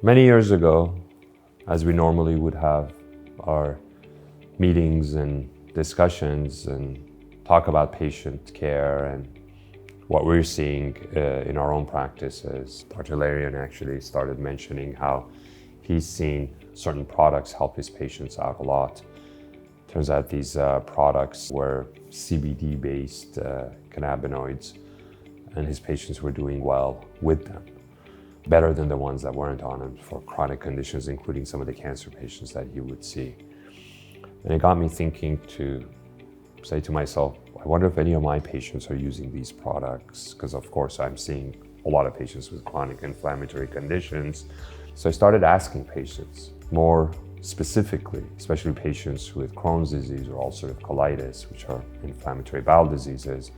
Many years ago, as we normally would have our meetings and discussions and talk about patient care and what we're seeing in our own practices, Dr. Larian actually started mentioning how he's seen certain products help his patients out a lot. Turns out these products were CBD-based cannabinoids, and his patients were doing well with them, better than the ones that weren't on them for chronic conditions, including some of the cancer patients that he would see. And it got me thinking to say to myself, I wonder if any of my patients are using these products, because of course I'm seeing a lot of patients with chronic inflammatory conditions. So I started asking patients more specifically, especially patients with Crohn's disease or ulcerative colitis, which are inflammatory bowel diseases,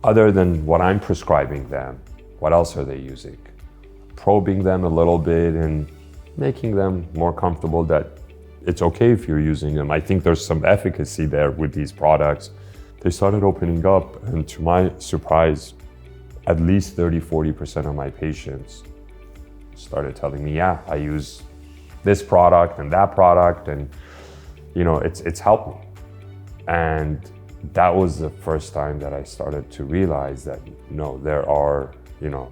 other than what I'm prescribing them, what else are they using? Probing them a little bit and making them more comfortable that it's okay if you're using them. I think there's some efficacy there with these products. They started opening up, and to my surprise, at least 30-40% of my patients started telling me, yeah, I use this product and that product, and it's helped me. And that was the first time that I started to realize that there are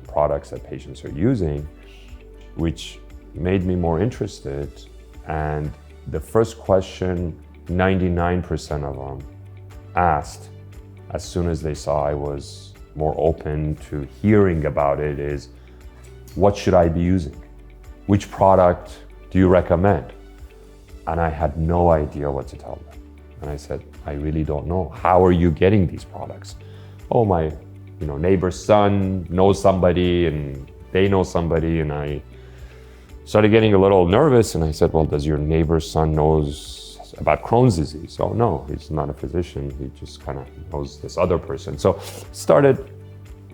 products that patients are using, which made me more interested. And the first question 99% of them asked as soon as they saw I was more open to hearing about it is, what should I be using? Which product do you recommend? And I had no idea what to tell them. And I said, I really don't know. How are you getting these products? Oh, my neighbor's son knows somebody and they know somebody. And I started getting a little nervous, and I said, well, does your neighbor's son knows about Crohn's disease? Oh no, he's not a physician. He just kind of knows this other person. So started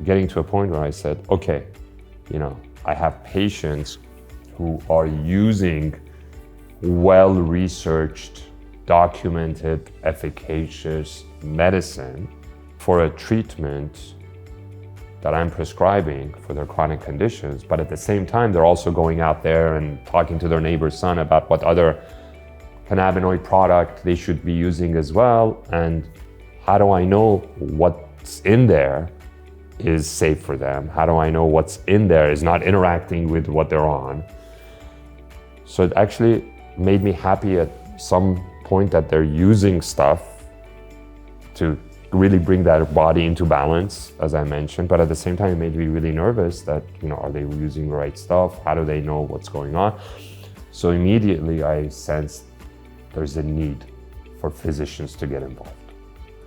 getting to a point where I said, okay, I have patients who are using well-researched, documented, efficacious medicine for a treatment that I'm prescribing for their chronic conditions. But at the same time, they're also going out there and talking to their neighbor's son about what other cannabinoid product they should be using as well. And how do I know what's in there is safe for them? How do I know what's in there is not interacting with what they're on? So it actually made me happy at some point that they're using stuff to really bring that body into balance, as I mentioned. But at the same time, it made me really nervous that, are they using the right stuff? How do they know what's going on? So immediately I sensed there's a need for physicians to get involved,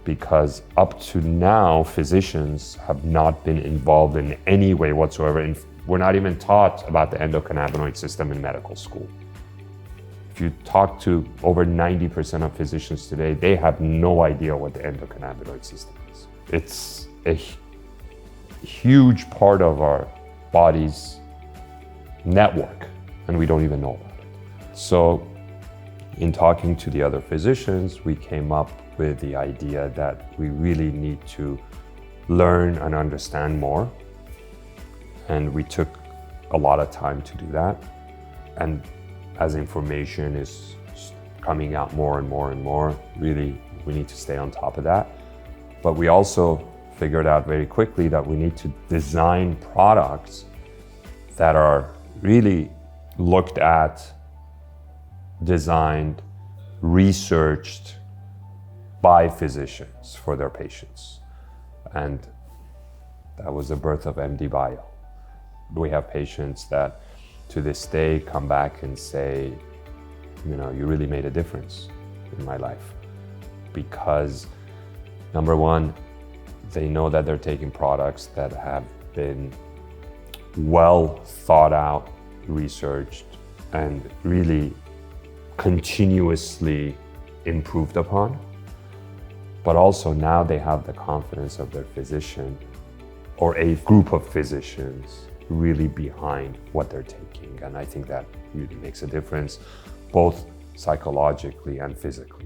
because up to now, physicians have not been involved in any way whatsoever. And we're not even taught about the endocannabinoid system in medical school. If you talk to over 90% of physicians today, they have no idea what the endocannabinoid system is. It's a huge part of our body's network, and we don't even know about it. So in talking to the other physicians, we came up with the idea that we really need to learn and understand more. And we took a lot of time to do that. And as information is coming out more and more and more, really, we need to stay on top of that. But we also figured out very quickly that we need to design products that are really looked at, designed, researched by physicians for their patients. And that was the birth of MDbio. We have patients that to this day come back and say, you really made a difference in my life. Because number one, they know that they're taking products that have been well thought out, researched, and really continuously improved upon. But also now they have the confidence of their physician or a group of physicians really behind what they're taking. And I think that really makes a difference, both psychologically and physically.